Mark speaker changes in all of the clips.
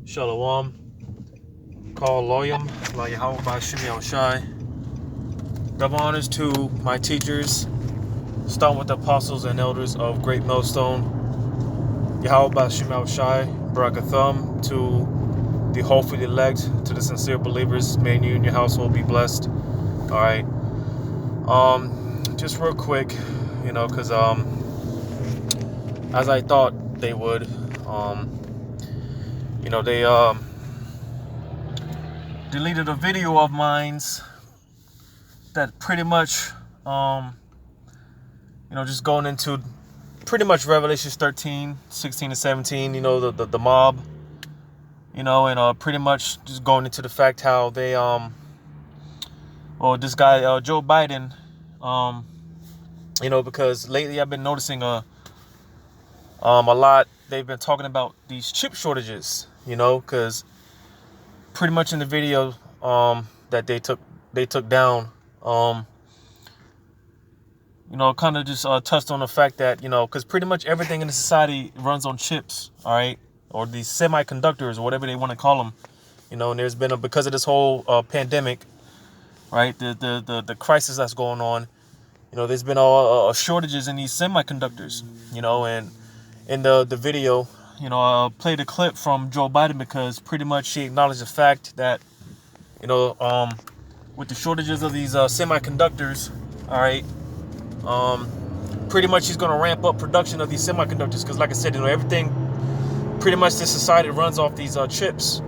Speaker 1: Shalom. Call Loyam, La Yahweh Bashim Yahushai. Double honors to my teachers, starting with the apostles and elders of Great Millstone. Yahweh Bashim Yahushai, Barakathum, to the hopefully elect, to the sincere believers. May you and your household be blessed. Alright. Just real quick, because as I thought they would, they deleted a video of mine that pretty much, just going into pretty much Revelations 13, 16 and 17, the mob, and pretty much just going into the fact how they, this guy, Joe Biden, because lately I've been noticing a lot, they've been talking about these chip shortages, because pretty much in the video that they took down, kind of just touched on the fact that, because pretty much everything in the society runs on chips, all right, or these semiconductors or whatever they want to call them, and there's been because of this whole pandemic, right, the crisis that's going on, there's been shortages in these semiconductors, and in the video, I played a clip from Joe Biden because pretty much she acknowledged the fact that, with the shortages of these semiconductors, all right, pretty much she's going to ramp up production of these semiconductors because, like I said, everything, pretty much this society runs off these chips,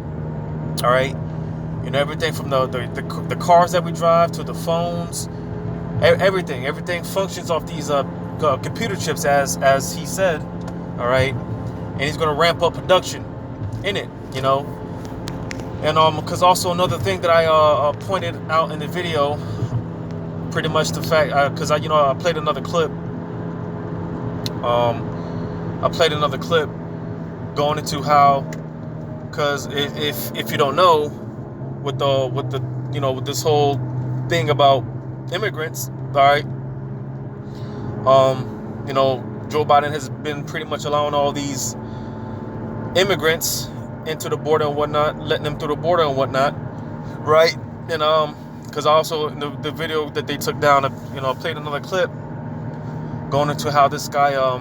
Speaker 1: all right, everything from the cars that we drive to the phones, everything functions off these computer chips, as he said, all right, and he's going to ramp up production in it, and because also another thing that I pointed out in the video, pretty much the fact, because I played another clip, going into how, because if you don't know, with this whole thing about immigrants, all right, Joe Biden has been pretty much allowing all these immigrants into the border and whatnot, letting them through the border and whatnot, right? And because also in the video that they took down, I played another clip going into how this guy, I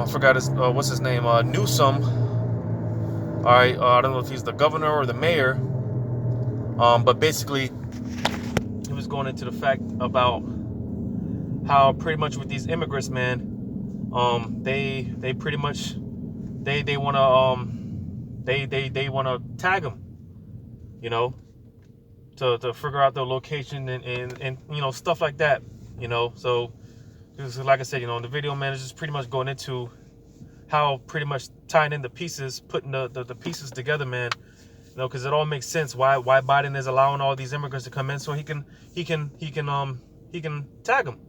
Speaker 1: forgot what's his name, Newsom. All right, I don't know if he's the governor or the mayor, but basically he was going into the fact about how pretty much with these immigrants, man, they pretty much they want to tag them, to figure out their location and stuff like that, so like I said, in the video, man, is just pretty much going into how pretty much tying in the pieces, putting the pieces together, man, because it all makes sense why Biden is allowing all these immigrants to come in so he can tag them,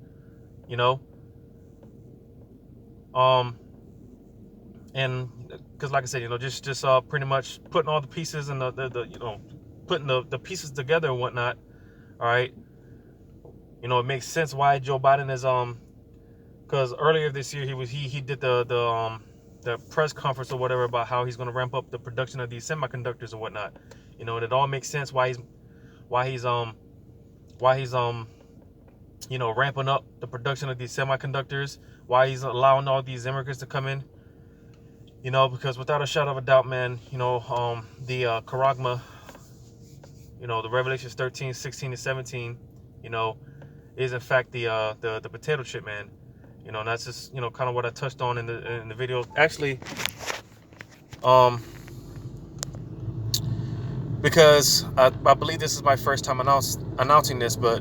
Speaker 1: and because like I said, just pretty much putting all the pieces and putting the pieces together and whatnot, all right, it makes sense why Joe Biden is because earlier this year he did the press conference or whatever about how he's going to ramp up the production of these semiconductors and whatnot, and it all makes sense why he's ramping up the production of these semiconductors, why he's allowing all these immigrants to come in, because without a shadow of a doubt, man, the Charagma, the Revelations 13, 16 and 17, is in fact the potato chip, man, and that's just kind of what I touched on in the video, actually, because I believe this is my first time announcing this, but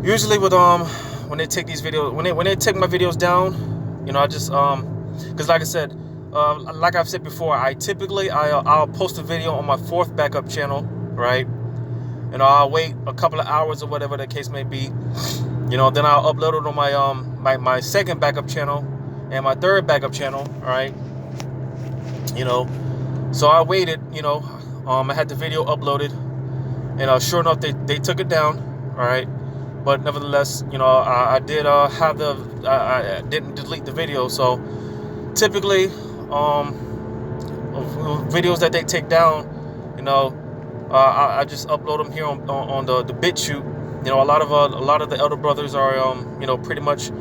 Speaker 1: usually with when they take these videos, when they take my videos down, I just because like I said, like I've said before, I'll post a video on my fourth backup channel, right? And I'll wait a couple of hours or whatever the case may be, then I'll upload it on my second backup channel and my third backup channel, all right? So I waited, I had the video uploaded, and sure enough, they took it down, all right? But nevertheless, I did I didn't delete the video. So typically, videos that they take down, you know, I just upload them here on the BitChute. You know, a lot of the elder brothers are you know, pretty much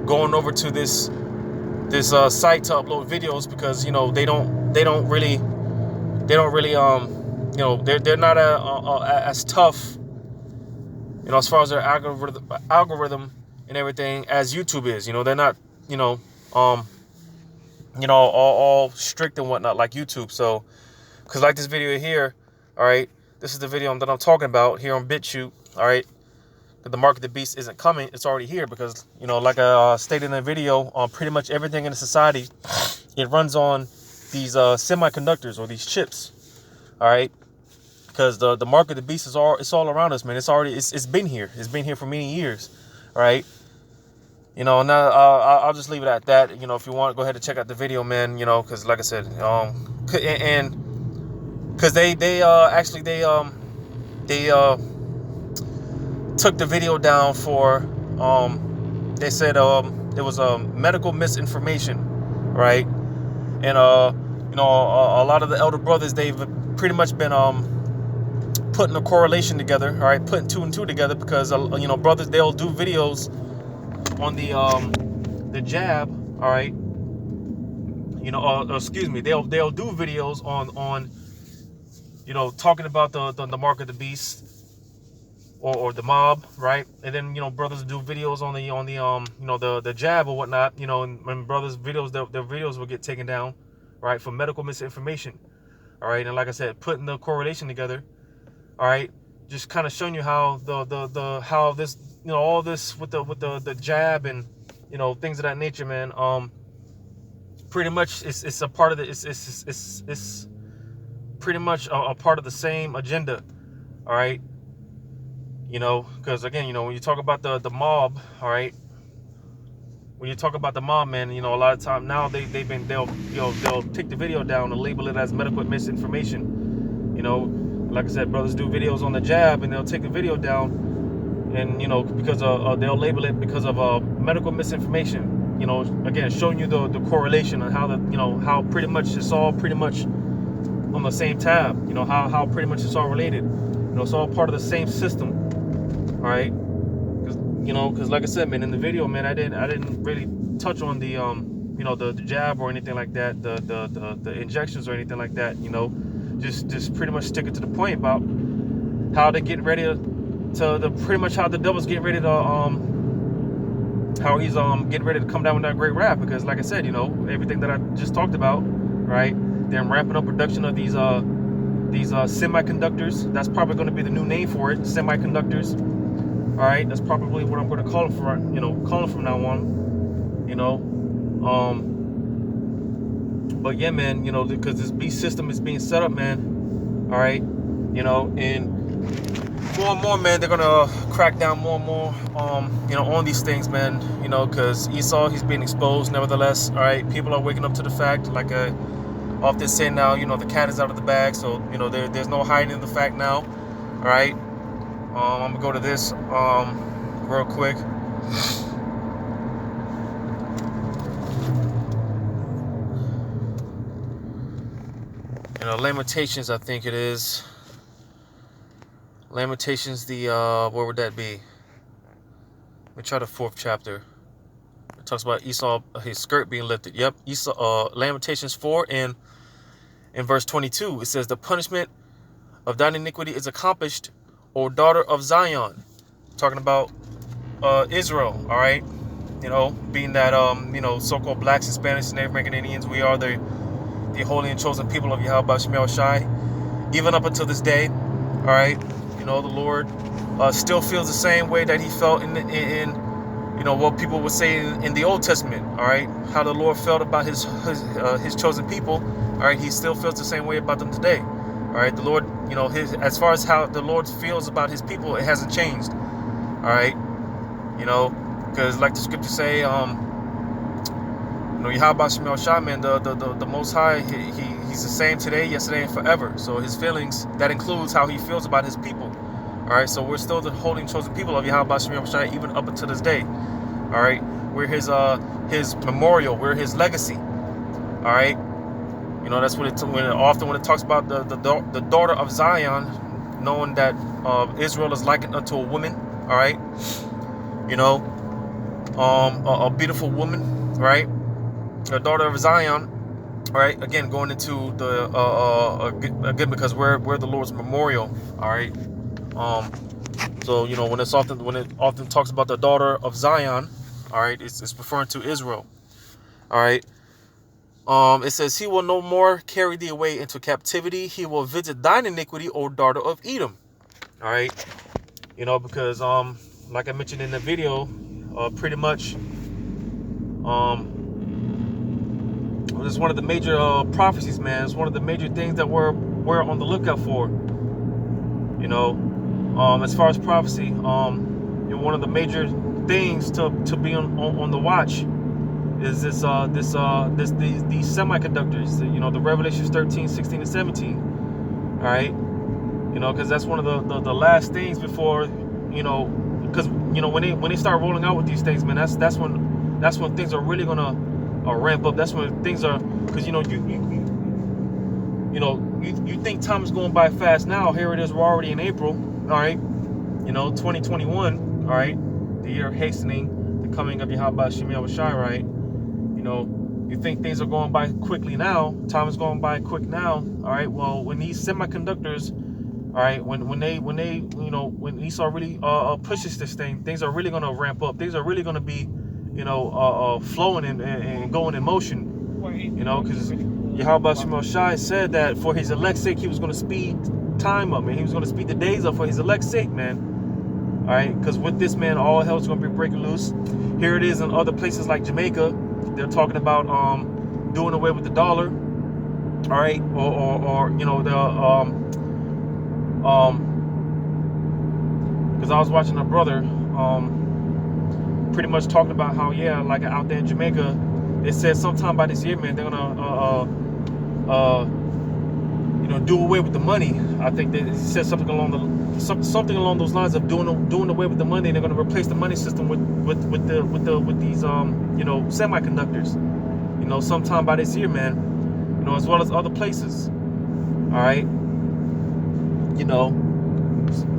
Speaker 1: going over to this site to upload videos, because, you know, they don't really you know, they're not as tough, you know, as far as their algorithm and everything as YouTube is. You know, they're not, you know, all strict and whatnot like YouTube. So, because like this video here, all right, this is the video that I'm talking about here on BitChute, all right. The Mark of the Beast isn't coming, it's already here, because, you know, like I stated in the video, pretty much everything in the society, it runs on these semiconductors, or these chips, all right. Because the Mark of the Beast it's all around us, man. It's been here. It's been here for many years, all right. You know, now I'll just leave it at that. You know, if you want, go ahead and check out the video, man. You know, because like I said, and because they took the video down for they said there was medical misinformation, right? And you know, a lot of the elder brothers, they've pretty much been putting a correlation together, all right, putting 2 and 2 together, because you know, brothers, they'll do videos on the jab, all right. You know, excuse me, they'll do videos on you know, talking about the Mark of the Beast, or the mob, right? And then, you know, brothers do videos on the you know, the jab or whatnot, you know, and when brothers videos, their videos will get taken down, right, for medical misinformation, all right. And like I said, putting the correlation together, all right, just kind of showing you how how this, you know, all this with the jab and, you know, things of that nature, man. Pretty much it's a part of the it's pretty much a part of the same agenda, all right. You know, because again, you know, when you talk about the mob, all right, when you talk about the mob, man, you know, a lot of time now they'll take the video down and label it as medical misinformation. You know, like I said, brothers do videos on the jab, and they'll take the video down, and, you know, because they'll label it because of medical misinformation. You know, again, showing you the correlation on how you know, how pretty much it's all pretty much on the same tab. You know, how pretty much it's all related. You know, it's all part of the same system, all right. You know, because like I said, man, in the video, man, I didn't really touch on the you know, the jab or anything like that, the injections or anything like that. You know, just pretty much stick it to the point about how they get ready to pretty much how the devil's getting ready to how he's getting ready to come down with that great wrath. Because like I said, you know, everything that I just talked about, right? Them ramping up production of these semiconductors. That's probably going to be the new name for it, semiconductors. All right, that's probably what I'm going to call it for, you know, call it from now on, you know. But yeah, man, you know, because this beast system is being set up, man. All right, you know, and more and more, man, they're gonna crack down more and more, you know, on these things, man. You know, because Esau, he's being exposed. Nevertheless, all right, people are waking up to the fact, like I often say now, you know, the cat is out of the bag. So, you know, there's no hiding the fact now. All right. I'm gonna go to this real quick. You know, Lamentations, I think it is. Lamentations, the where would that be? Let me try the 4th chapter. It talks about Esau, his skirt being lifted. Yep, Esau. Lamentations 4 and in verse 22, it says, "The punishment of thine iniquity is accomplished, O daughter of Zion." Talking about Israel, all right. You know, being that you know, so-called blacks, Hispanics, Native American Indians, we are the holy and chosen people of Yahweh Shemel Shai, even up until this day, all right. You know, the Lord still feels the same way that he felt in you know, what people would say in the Old Testament, all right. How the Lord felt about his chosen people, all right. He still feels the same way about them today. All right, the Lord, you know, as far as how the Lord feels about his people, it hasn't changed. All right, you know, because like the scriptures say, you know, Yahweh Shemel Shai, man, the Most High, he's the same today, yesterday, and forever. So his feelings, that includes how he feels about his people. All right, so we're still the holy and chosen people of Yahweh Shemel Shai, even up until this day. All right, we're his memorial, we're his legacy. All right. You know, that's when it talks about the daughter of Zion, knowing that Israel is likened unto a woman. All right, you know, a beautiful woman, right? The daughter of Zion. All right, again, going into the again, because we're the Lord's memorial. All right, so you know, when it often talks about the daughter of Zion, all right, it's referring to Israel. All right. It says, he will no more carry thee away into captivity. He will visit thine iniquity, O daughter of Edom. All right. You know, because like I mentioned in the video, pretty much it's one of the major prophecies, man. It's one of the major things that we're on the lookout for. You know, as far as prophecy, one of the major things to be on the watch is these semiconductors, you know, the Revelations 13, 16, and 17. All right, you know, because that's one of the last things before, you know, because you know when they start rolling out with these things, man, that's when things are really gonna ramp up. That's when things are, because you know you think time is going by fast now. Here it is, we're already in April. All right, you know, 2021. All right, the year hastening the coming of Yahweh Shem Yahushai, right? You know, you think things are going by quickly now. Time is going by quick now. All right. Well, when these semiconductors, all right, when Esau really pushes this thing, things are really going to ramp up. Things are really going to be, you know, flowing and going in motion. You know, because Yahweh Shem Shai said that for his elect's sake, he was going to speed time up, man. He was going to speed the days up for his elect's sake, man. All right, because with this, man, all hell's going to be breaking loose. Here it is in other places like Jamaica. They're talking about doing away with the dollar, all right, or you know, because I was watching a brother pretty much talking about how, yeah, like out there in Jamaica, it said sometime by this year, man, they're gonna you know, do away with the money. I think they said something along those lines of doing away with the money. They're going to replace the money system with these you know, semiconductors. You know, sometime by this year, man. You know, as well as other places. All right. You know,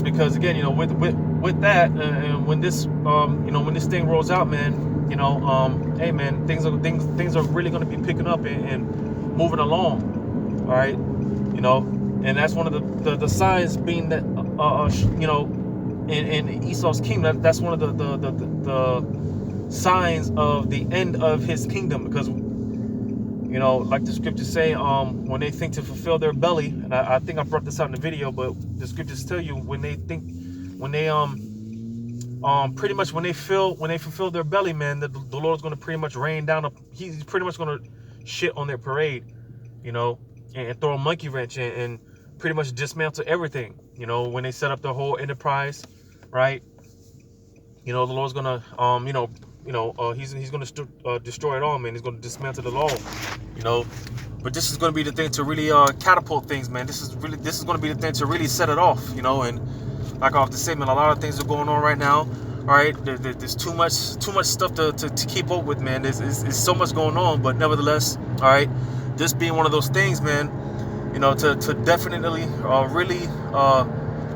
Speaker 1: because again, you know, with that, and when this you know, when this thing rolls out, man, you know, hey, man, things are really going to be picking up and moving along. All right. You know, and that's one of the signs being that you know, in Esau's kingdom, that's one of the signs of the end of his kingdom, because you know, like the scriptures say, when they think to fulfill their belly, and I think I brought this out in the video, but the scriptures tell you when they pretty much when they fulfill their belly, man, the Lord's going to pretty much rain down he's pretty much going to shit on their parade, you know, and throw a monkey wrench and pretty much dismantle everything. You know, when they set up the whole enterprise, right? You know, the Lord's gonna he's gonna destroy it all, man. He's gonna dismantle it all. You know, but this is gonna be the thing to really catapult things, man. This is gonna be the thing to really set it off. You know, and like I have to say, man, a lot of things are going on right now. All right, there's too much stuff to keep up with, man. There's so much going on, but nevertheless, all right, this being one of those things, man, you know, to definitely really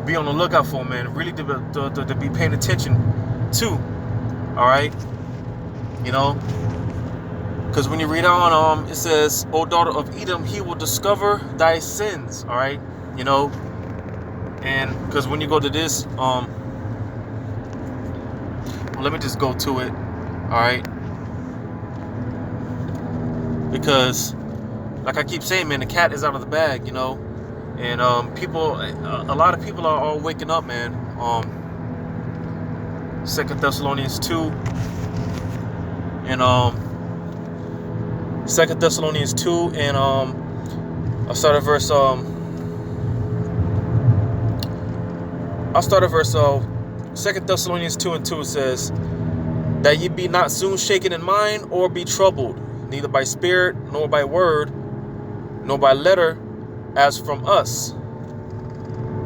Speaker 1: be on the lookout for, man. Really to be paying attention to. All right, you know, because when you read on, it says, "O daughter of Edom, he will discover thy sins." All right, you know, and because when you go to this, let me just go to it. All right, because like I keep saying, man, the cat is out of the bag, you know, and people, a lot of people are all waking up, man. 2 Thessalonians 2 and 2 Thessalonians 2 and I'll start at verse 2 Thessalonians 2 and 2. It says, "That ye be not soon shaken in mind, or be troubled, neither by spirit, nor by word, nor by letter, as from us,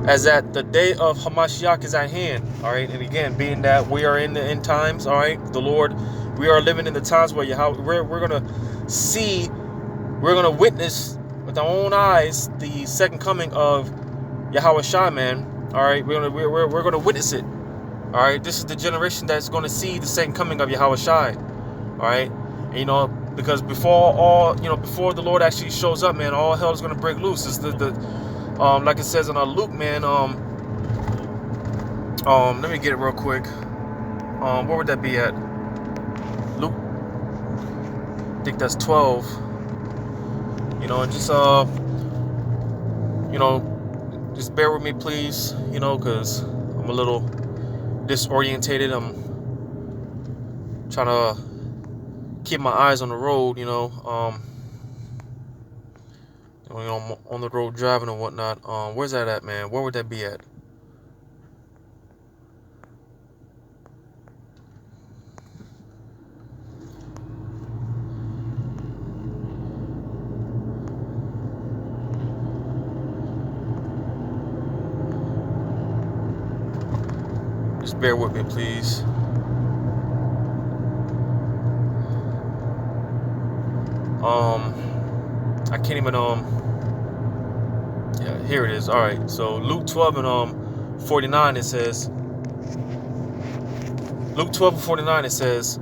Speaker 1: as that the day of Hamashiach is at hand." All right, and again, being that we are in the end times, all right, the Lord, we are living in the times where we're gonna witness with our own eyes the second coming of Yahweh Shai, man. All right, we're gonna witness it. All right, this is the generation that's gonna see the second coming of Yahweh Shai. All right, and, you know, because before the Lord actually shows up, man, all hell is gonna break loose. It's like it says in Luke, man. Let me get it real quick. Where would that be at? Luke, I think that's 12. You know, and just just bear with me, please. You know, because I'm a little disorientated. I'm trying to keep my eyes on the road. You know, I'm on the road driving and whatnot. Where's that at, man? Where would that be at? Just bear with me, please. I can't even yeah, here it is. All right, so Luke 12 and 49, it says, Luke 12 and 49, it says,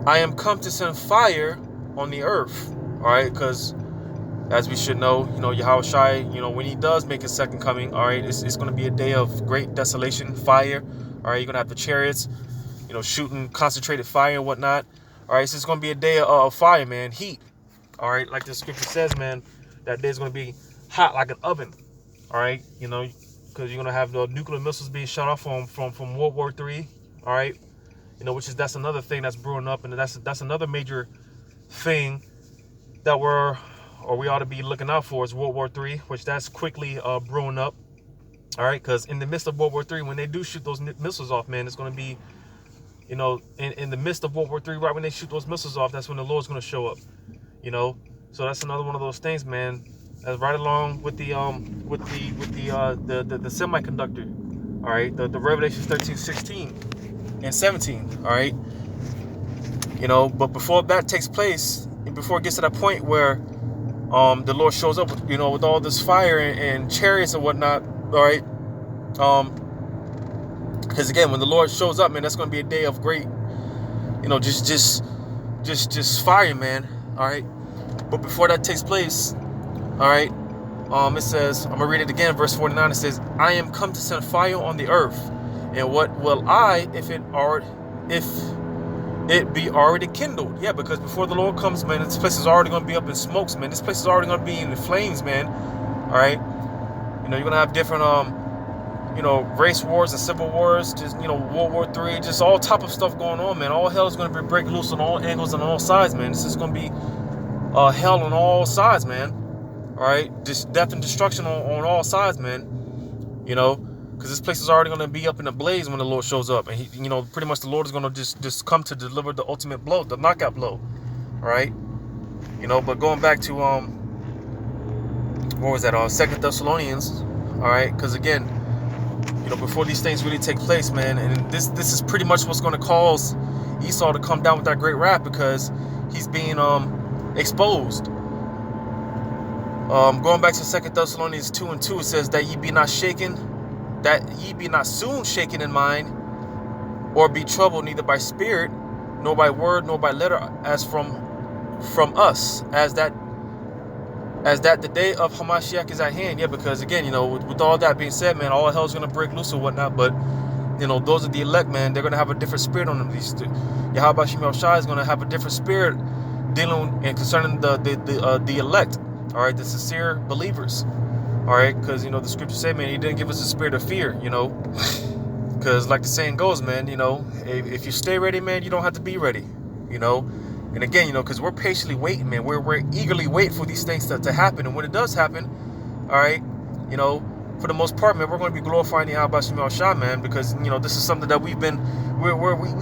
Speaker 1: I am come to send fire on the earth. All right, because as we should know, you know, Yahweh Shai, you know, when he does make his second coming, all right, it's going to be a day of great desolation, fire. All right, you're going to have the chariots, you know, shooting concentrated fire and whatnot. All right, so it's going to be a day of fire, man, heat. All right, like the scripture says, man, that day is going to be hot like an oven. All right, you know, because you're going to have the nuclear missiles being shot off from World War III. All right, you know, that's another thing that's brewing up, and that's another major thing that we ought to be looking out for is World War III, which that's quickly brewing up. All right, because in the midst of World War III, when they do shoot those missiles off, man, it's going to be, you know, in the midst of World War III, right when they shoot those missiles off, that's when the Lord's going to show up. You know, so that's another one of those things, man. That's right along with the semiconductor. All right, the Revelations 13, 16, and 17. All right, you know, but before that takes place, and before it gets to that point where the Lord shows up, you know, with all this fire and chariots and whatnot. All right, because again, when the Lord shows up, man, that's going to be a day of great, you know, just fire, man. All right. But before that takes place, all right, it says, I'm going to read it again, verse 49, it says, I am come to send fire on the earth, and what will I, if it be already kindled? Yeah, because before the Lord comes, man, this place is already going to be up in smokes, man. This place is already going to be in the flames, man. All right. You know, you're going to have different, you know, race wars and civil wars, just, you know, World War III, just all type of stuff going on, man. All hell is going to be breaking loose on all angles and all sides, man. This is going to be hell on all sides, man. All right, just death and destruction on all sides, man. You know, because this place is already going to be up in a blaze when the Lord shows up, and he, you know, pretty much the Lord is going to just come to deliver the ultimate blow, the knockout blow. All right, you know. But going back to what was that? 2 Thessalonians. All right, because again, you know, before these things really take place, man, and this is pretty much what's going to cause Esau to come down with that great wrath, because he's being exposed. Going back to 2 Thessalonians 2 and 2, it says that ye be not soon shaken in mind, or be troubled neither by spirit, nor by word, nor by letter, as from us, as that the day of Hamashiach is at hand. Yeah, because again, you know, with all that being said, man, all hell's gonna break loose or whatnot, but you know, those are the elect, man. They're gonna have a different spirit on them. Yahweh Shem Shai is gonna have a different spirit dealing and concerning the elect. All right, the sincere believers. All right, because you know the scriptures say, man, he didn't give us a spirit of fear. You know, because like the saying goes, man, you know, if you stay ready, man, you don't have to be ready. You know. And again, you know, because we're patiently waiting, man. We're eagerly waiting for these things to happen. And when it does happen, all right, you know, for the most part, man, we're going to be glorifying the Yahweh Shem Shai, man, because, you know, this is something that we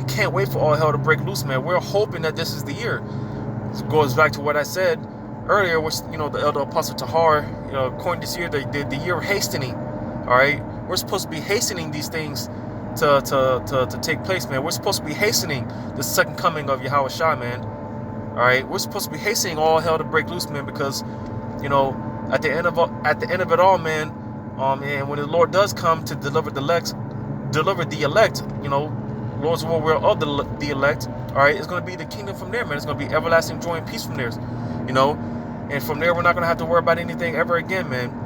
Speaker 1: can't wait for all hell to break loose, man. We're hoping that this is the year. It goes back to what I said earlier, which, you know, the elder apostle Tahar, you know, coined this year, the year of hastening, all right? We're supposed to be hastening these things to take place, man. We're supposed to be hastening the second coming of Yahweh Shai, man. All right, we're supposed to be hastening all hell to break loose, man, because you know, at the end of it all, man, and when the Lord does come to deliver the elect, you know, Lord's will of the elect, all right, it's going to be the kingdom from there, man. It's going to be everlasting joy and peace from there, you know, and from there we're not going to have to worry about anything ever again, man.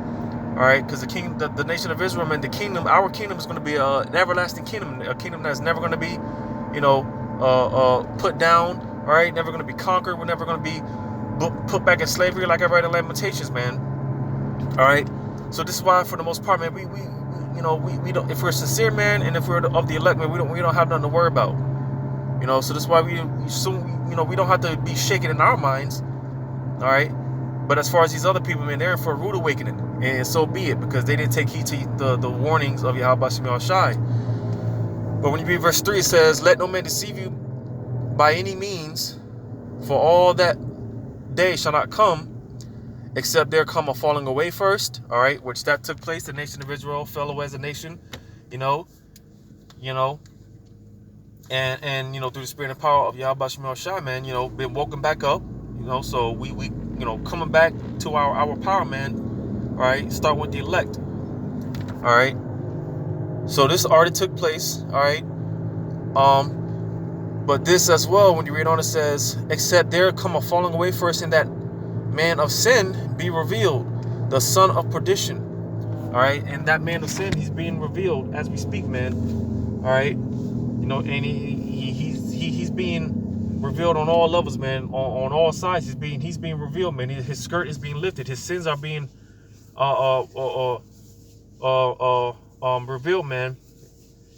Speaker 1: All right, because the nation of Israel, man, our kingdom is going to be an everlasting kingdom, a kingdom that's never going to be, you know, put down, all right, never going to be conquered. We're never going to be put back in slavery like I read in Lamentations, man. All right, so this is why, for the most part, man, we don't, if we're sincere, man, and if we're of the elect, man, we don't have nothing to worry about, you know. So this is why we don't have to be shaken in our minds, all right. But as far as these other people, man, they're in for a rude awakening, and so be it, because they didn't take heed to the warnings of Yahweh Shem Shai. But when you read verse 3, it says, "Let no man deceive you by any means, for all that day shall not come, except there come a falling away first." All right, which that took place. The nation of Israel fell away as a nation, you know, and you know, through the spirit and power of Yahweh Shem Shai, man, you know, been woken back up, you know. So we you know, coming back to our power, man. All right, start with the elect. All right, so this already took place. All right, but this as well, when you read on, it says, "Except there come a falling away first, and that man of sin be revealed, the son of perdition." All right, and that man of sin, he's being revealed as we speak, man. All right, you know, and he's being revealed on all levels, man. On all sides, he's being revealed, man. His skirt is being lifted. His sins are being revealed, man.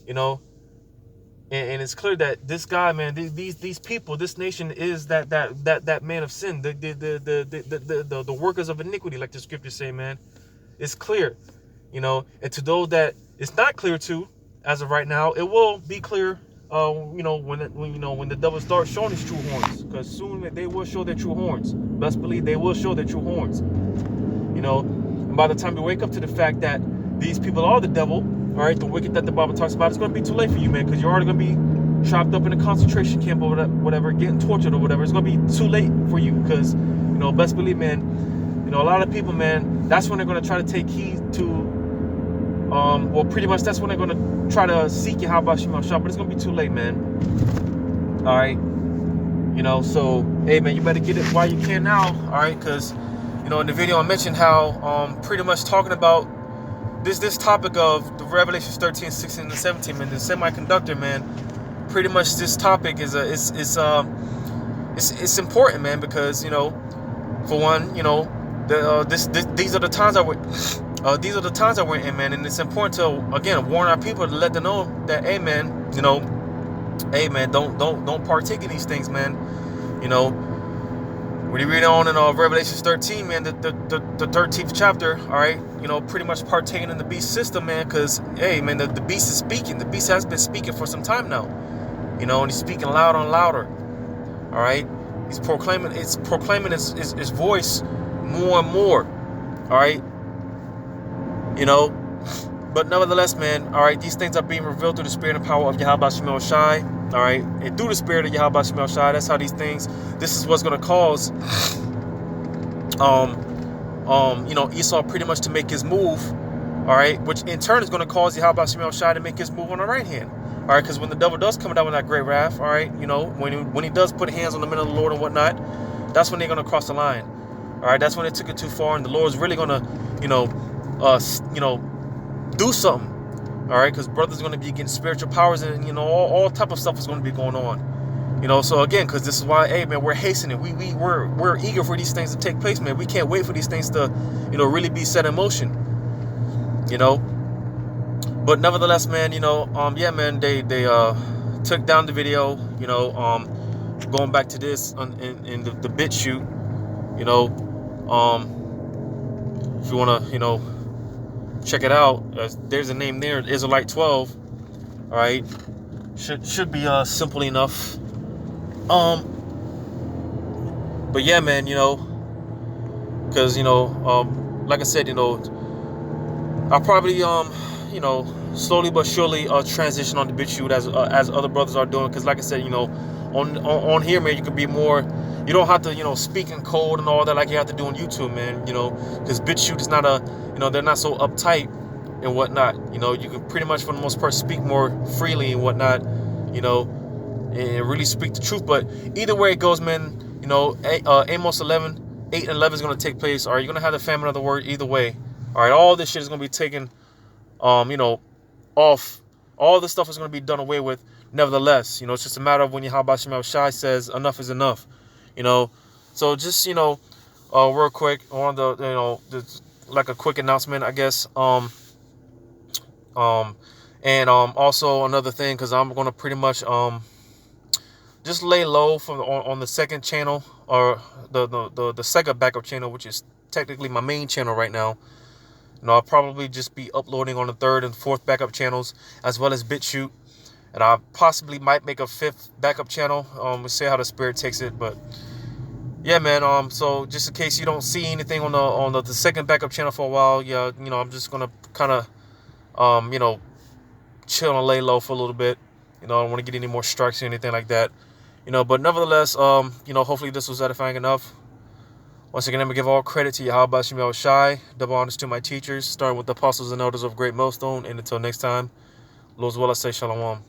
Speaker 1: You know, and it's clear that this guy, man, these people, this nation is that man of sin, the workers of iniquity, like the scriptures say, man. It's clear, you know. And to those that it's not clear to, as of right now, it will be clear. You know, when the devil starts showing his true horns, because soon they will show their true horns. Best believe they will show their true horns. You know, and by the time you wake up to the fact that these people are the devil, all right, the wicked that the Bible talks about, it's going to be too late for you, man, because you're already going to be trapped up in a concentration camp or whatever, getting tortured or whatever. It's going to be too late for you, because, you know, best believe, man, you know, a lot of people, man, that's when they're going to try to take heed to, well, pretty much that's when they're going to try to seek Yahweh Shem Shai, but it's going to be too late, man. All right. You know, so, hey, man, you better get it while you can now, all right, because, you know, in the video I mentioned how pretty much talking about this topic of the Revelations 13, 16, and 17, man, the semiconductor, man, pretty much this topic is it's important, man, because, you know, for one, you know, these are the times that we're in, man, and it's important to, again, warn our people, to let them know that, hey, man, you know, hey, man, don't partake in these things, man. You know, when you read on in Revelations 13, man, the 13th chapter, all right, you know, pretty much partaking in the beast system, man, because, hey, man, the beast is speaking. The beast has been speaking for some time now, you know, and he's speaking louder and louder, all right. He's proclaiming his voice more and more, all right, you know. But nevertheless, man, all right, these things are being revealed through the spirit and power of Yahweh Shem Shai, all right, and through the spirit of Yahweh Shem Shai, that's how these things, this is what's going to cause, you know, Esau pretty much to make his move, all right, which in turn is going to cause Yahweh Shem Shai to make his move on the right hand, all right, because when the devil does come down with that great wrath, all right, you know, when he does put hands on the men of the Lord and whatnot, that's when they're going to cross the line, all right, that's when they took it too far, and the Lord's really going to, you know, do something, all right, because brothers are going to be getting spiritual powers, and, you know, all type of stuff is going to be going on, you know. So again, because this is why, hey, man, we're hastening, we're eager for these things to take place, man. We can't wait for these things to, you know, really be set in motion, you know. But nevertheless, man, you know, yeah, man, they took down the video, you know, going back to this in the BitChute, you know, if you want to, you know, check it out, there's a name there, Israelite 12, all right, should be simple enough, but yeah, man, you know, because, you know, like I said, you know, I'll probably you know, slowly but surely transition on the BitChute as other brothers are doing, because like I said, you know, on here, man, you can be more You don't have to, speak in code and all that like you have to do on YouTube, man. Because BitChute is not they're not so uptight and whatnot. You can pretty much, for the most part, speak more freely and whatnot, and really speak the truth. But either way it goes, man, Amos 11, 8 and 11 is going to take place. All right, you're going to have the famine of the word either way. All right, all this shit is going to be taken, off. All this stuff is going to be done away with. Nevertheless, it's just a matter of when Yahweh Shem Shai says enough is enough. So just, real quick, I wanted to, just like a quick announcement, I guess. And also another thing, because I'm going to pretty much just lay low on the second channel, or the second backup channel, which is technically my main channel right now. I'll probably just be uploading on the third and fourth backup channels, as well as BitChute. And I possibly might make a fifth backup channel. We'll see how the Spirit takes it. But yeah, man. So just in case you don't see anything on the second backup channel for a while, yeah, I'm just gonna kind of chill and lay low for a little bit. I don't want to get any more strikes or anything like that. But nevertheless, hopefully this was edifying enough. Once again, I'm going to give all credit to Yahweh Shem Shai, double honors to my teachers, starting with the apostles and elders of Great Millstone. And until next time, Lord's will, I say shalom.